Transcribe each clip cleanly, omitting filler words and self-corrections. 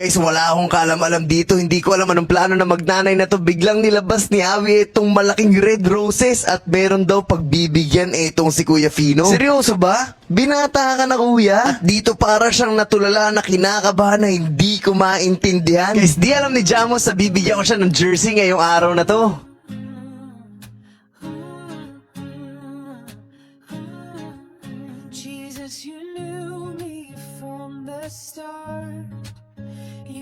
Guys, wala akong kaalam-alam dito. Hindi ko alam anong plano na magnanay na to. Biglang nilabas ni Awi itong malaking red roses at meron daw pagbibigyan itong si Kuya Fino. Seryoso ba? Binata ka na, kuya? At dito para siyang natulala na kinakabahan na hindi ko maintindihan. Guys, di alam ni Jamos na bibigyan ko siya ng jersey ngayong araw na to. Jesus, you knew me from the start.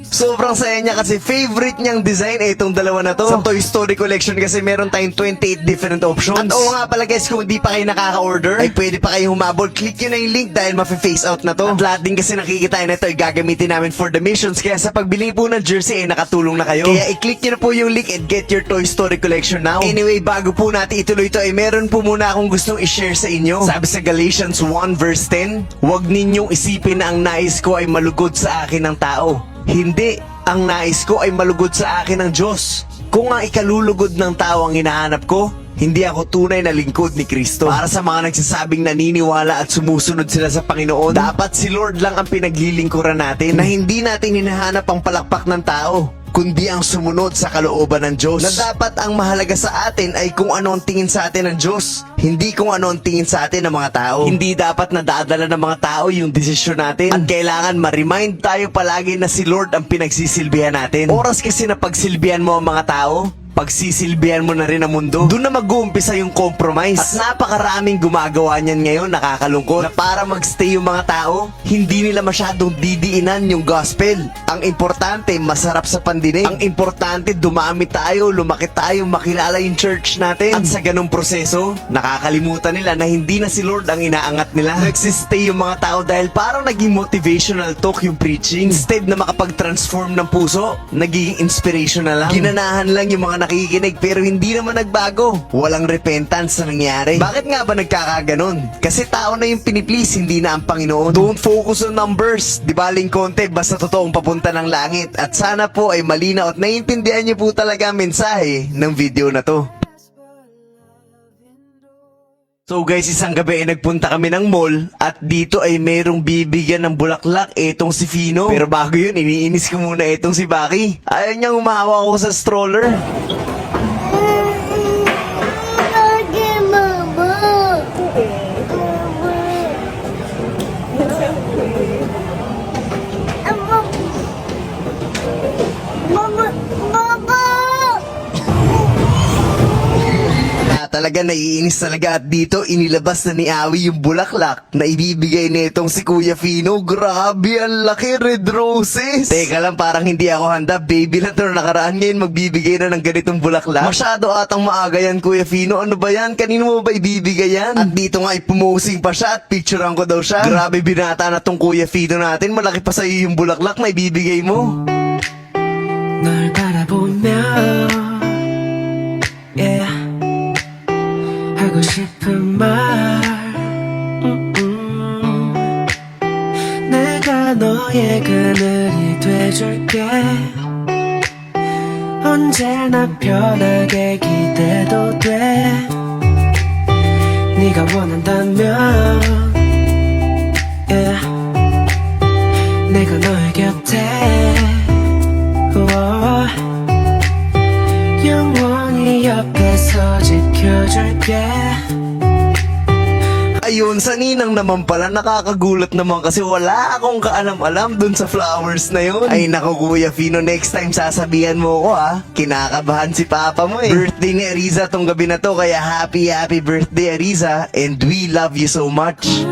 Sobrang saya niya kasi favorite niyang design itong dalawa na to. Sa Toy Story Collection kasi meron tayong 28 different options. At oo nga pala guys, kung hindi pa kayo nakaka-order, ay pwede pa kayong humabol. Click nyo na yung link dahil mafe-face out na to. At lahat din kasi nakikita na ito ay gagamitin namin for the missions. Kaya sa pagbili po ng jersey ay nakatulong na kayo. Kaya i-click nyo na po yung link and get your Toy Story Collection now. Anyway, bago po natin ituloy ito ay meron po muna akong gustong i-share sa inyo. Sabi sa Galatians 1 verse 10, huwag ninyong isipin na ang nais ko ay malugod sa akin ng tao. Hindi, ang nais ko ay malugod sa akin ng Diyos. Kung ang ikalulugod ng tao ang hinahanap ko, hindi ako tunay na lingkod ni Kristo. Para sa mga nagsasabing naniniwala at sumusunod sila sa Panginoon, dapat si Lord lang ang pinaglilingkuran natin na hindi natin hinahanap ang palakpak ng tao, kundi ang sumunod sa kalooban ng Diyos. Na dapat ang mahalaga sa atin ay kung ano ang tingin sa atin ng Diyos, hindi kung ano ang tingin sa atin ng mga tao. Hindi dapat nadadala ng mga tao yung desisyon natin. At kailangan ma-remind tayo palagi na si Lord ang pinagsisilbihan natin. Oras kasi na pagsilbihan mo ang mga tao, pagsisilbihan mo na rin ang mundo, doon na mag-uumpisa yung compromise. At napakaraming gumagawa niyan ngayon, nakakalungkot, na para magstay yung mga tao, hindi nila masyadong didiinan yung gospel. Ang importante, masarap sa pandinig. Ang importante, dumami tayo, lumaki tayo, makilala yung church natin. At sa ganung proseso, nakakalimutan nila na hindi na si Lord ang inaangat nila. Nagsistay yung mga tao dahil parang naging motivational talk yung preaching. Instead na makapag-transform ng puso, naging inspirational lang. Ginanahan lang yung mga nakikinig pero hindi naman nagbago. Walang repentance na nangyari. Bakit nga ba nagkakaganon? Kasi tao na yung piniplease, hindi na ang Panginoon. Don't focus on numbers. Di baling konti, basta totoong papunta ng langit. At sana po ay malinaw at naiintindihan niyo po talaga ang mensahe ng video na to. So guys, isang gabi ay nagpunta kami ng mall at dito ay merong bibigyan ng bulaklak itong si Fino. Pero bago yun, iniinis ko muna itong si Baki. Ayaw niyang umahawa ako sa stroller. Lagi, Mama. Mama. Mama. Talaga naiinis talaga at dito inilabas na ni Awi yung bulaklak na ibibigay nitong si Kuya Fino. Grabe, ang laki, red roses. Teka lang, parang hindi ako handa. Baby lang to nakaraan, ngayon magbibigay na ng ganitong bulaklak. Masyado atang maaga yan, Kuya Fino. Ano ba yan? Kanino mo ba ibibigay yan? At dito nga ipumosing pa siya at picturean ko daw siya. Grabe, binata na tong Kuya Fino natin. Malaki pa sa'yo yung bulaklak na ibibigay mo. 널 바라보며 yeah. 하고 싶은 말 내가 너의 그늘이 돼줄게 언제나 편하게 기대도 돼 네가 원한다면 yeah. 내가 너의 곁에 영원히 옆에서 지켜줄게. Ayun, sa ninang naman pala, nakakagulat naman kasi wala akong kaalam-alam dun sa flowers na yun. Ay naku Kuya Fino, next time sasabihan mo ko ha. Kinakabahan si Papa mo eh. Birthday ni Ariza tong gabi na to, kaya happy birthday Ariza, and we love you so much.